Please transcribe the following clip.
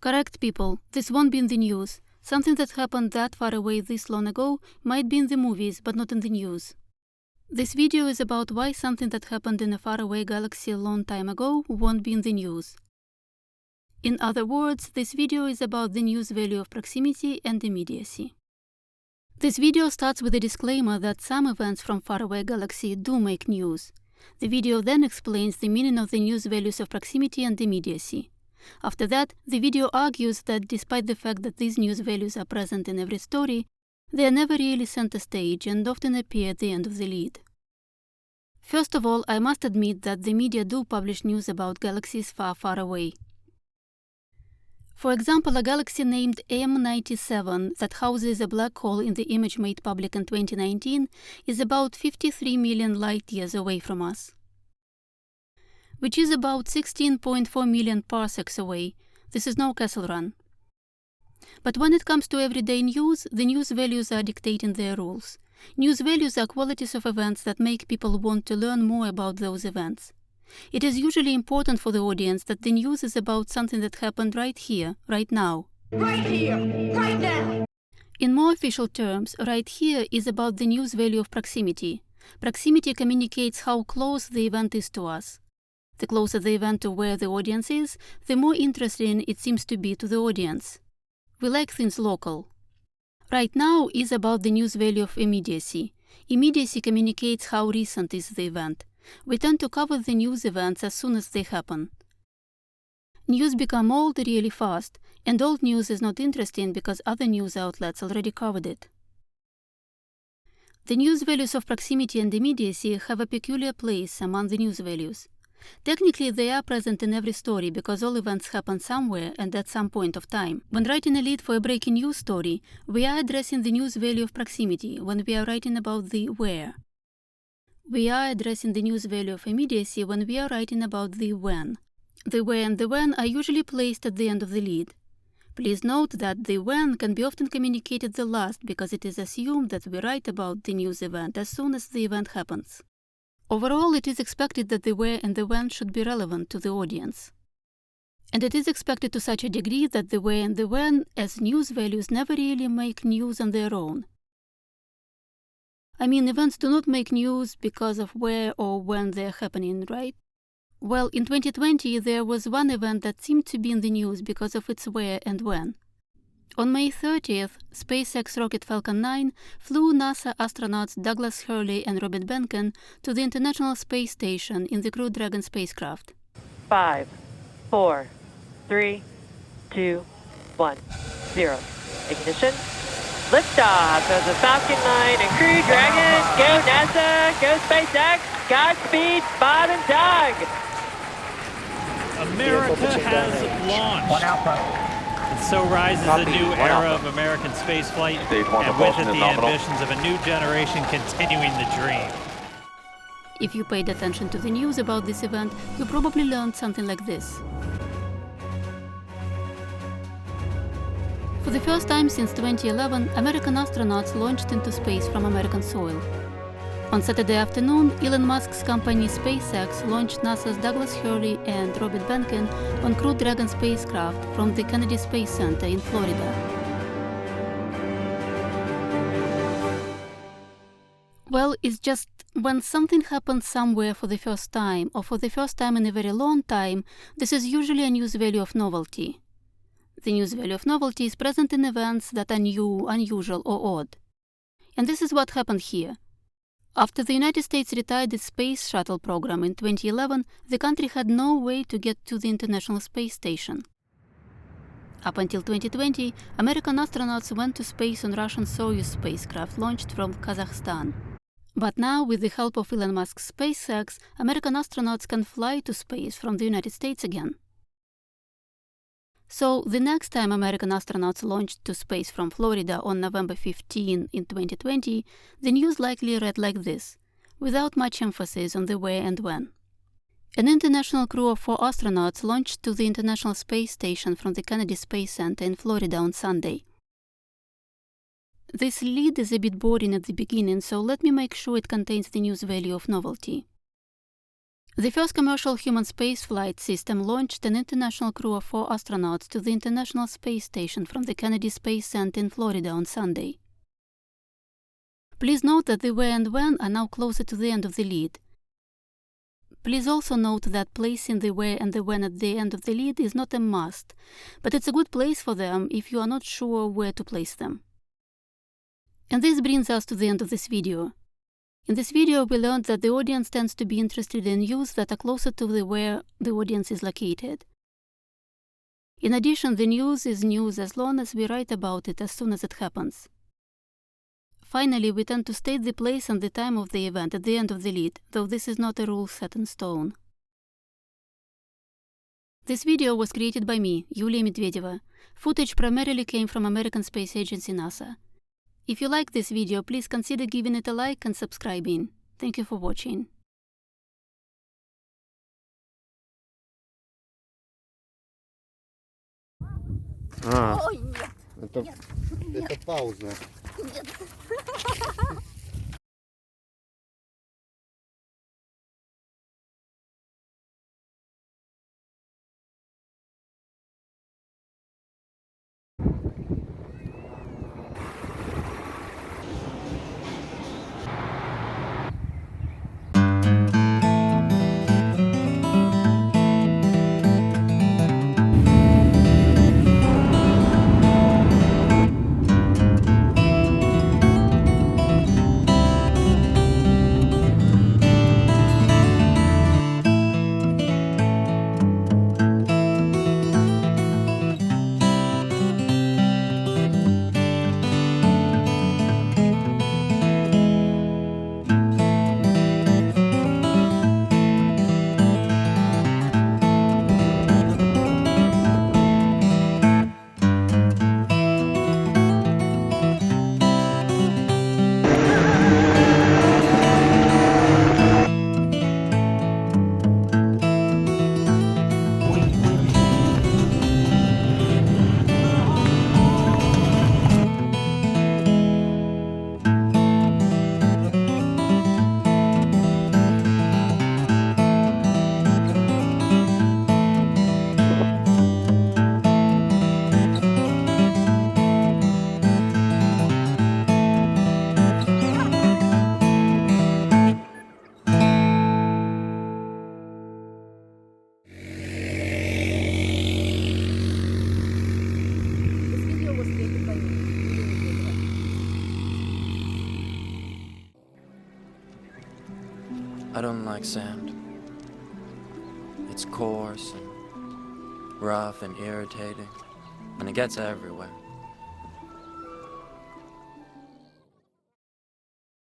Correct, people. This won't be in the news. Something that happened that far away this long ago might be in the movies, but not in the news. This video is about why something that happened in a faraway galaxy a long time ago won't be in the news. In other words, this video is about the news value of proximity and immediacy. This video starts with a disclaimer that some events from faraway galaxy do make news. The video then explains the meaning of the news values of proximity and immediacy. After that, the video argues that despite the fact that these news values are present in every story, they are never really center stage and often appear at the end of the lead. First of all, I must admit that the media do publish news about galaxies far, far away. For example, a galaxy named M97 that houses a black hole in the image made public in 2019 is about 53 million light-years away from us, which is about 16.4 million parsecs away. This is no Castle Run. But when it comes to everyday news, the news values are dictating their rules. News values are qualities of events that make people want to learn more about those events. It is usually important for the audience that the news is about something that happened right here, right now. Right here, right now! In more official terms, right here is about the news value of proximity. Proximity communicates how close the event is to us. The closer the event to where the audience is, the more interesting it seems to be to the audience. We like things local. Right now is about the news value of immediacy. Immediacy communicates how recent is the event. We tend to cover the news events as soon as they happen. News become old really fast, and old news is not interesting because other news outlets already covered it. The news values of proximity and immediacy have a peculiar place among the news values. Technically, they are present in every story because all events happen somewhere and at some point of time. When writing a lead for a breaking news story, we are addressing the news value of proximity when we are writing about the where. We are addressing the news value of immediacy when we are writing about the when. The where and the when are usually placed at the end of the lead. Please note that the when can be often communicated the last because it is assumed that we write about the news event as soon as the event happens. Overall, it is expected that the where and the when should be relevant to the audience. And it is expected to such a degree that the where and the when as news values never really make news on their own. I mean, events do not make news because of where or when they are happening, right? Well, in 2020, there was one event that seemed to be in the news because of its where and when. On May 30th, SpaceX rocket Falcon 9 flew NASA astronauts Douglas Hurley and Robert Behnken to the International Space Station in the Crew Dragon spacecraft. 5, 4, 3, 2, 1, 0. Ignition. Liftoff of the Falcon 9 and Crew Dragon. Go NASA, go SpaceX, Godspeed, Bob and Doug. America has launched. And so rises a new era of American spaceflight, and with it the ambitions of a new generation continuing the dream. If you paid attention to the news about this event, you probably learned something like this. For the first time since 2011, American astronauts launched into space from American soil. On Saturday afternoon, Elon Musk's company SpaceX launched NASA's Douglas Hurley and Robert Behnken on Crew Dragon spacecraft from the Kennedy Space Center in Florida. Well, it's just when something happens somewhere for the first time, or for the first time in a very long time, this is usually a news value of novelty. The news value of novelty is present in events that are new, unusual, or odd. And this is what happened here. After the United States retired its space shuttle program in 2011, the country had no way to get to the International Space Station. Up until 2020, American astronauts went to space on Russian Soyuz spacecraft launched from Kazakhstan. But now, with the help of Elon Musk's SpaceX, American astronauts can fly to space from the United States again. So, the next time American astronauts launched to space from Florida on November 15 in 2020, the news likely read like this, without much emphasis on the where and when. An international crew of 4 astronauts launched to the International Space Station from the Kennedy Space Center in Florida on Sunday. This lead is a bit boring at the beginning, so let me make sure it contains the news value of novelty. The first commercial human spaceflight system launched an international crew of 4 astronauts to the International Space Station from the Kennedy Space Center in Florida on Sunday. Please note that the where and when are now closer to the end of the lead. Please also note that placing the where and the when at the end of the lead is not a must, but it's a good place for them if you are not sure where to place them. And this brings us to the end of this video. In this video, we learned that the audience tends to be interested in news that are closer to where the audience is located. In addition, the news is news as long as we write about it as soon as it happens. Finally, we tend to state the place and the time of the event at the end of the lead, though this is not a rule set in stone. This video was created by me, Yulia Medvedeva. Footage primarily came from American Space Agency NASA. If you like this video, please consider giving it a like and subscribing. Thank you for watching. Ой, нет. Это пауза. I don't like sand. It's coarse and rough and irritating, and it gets everywhere.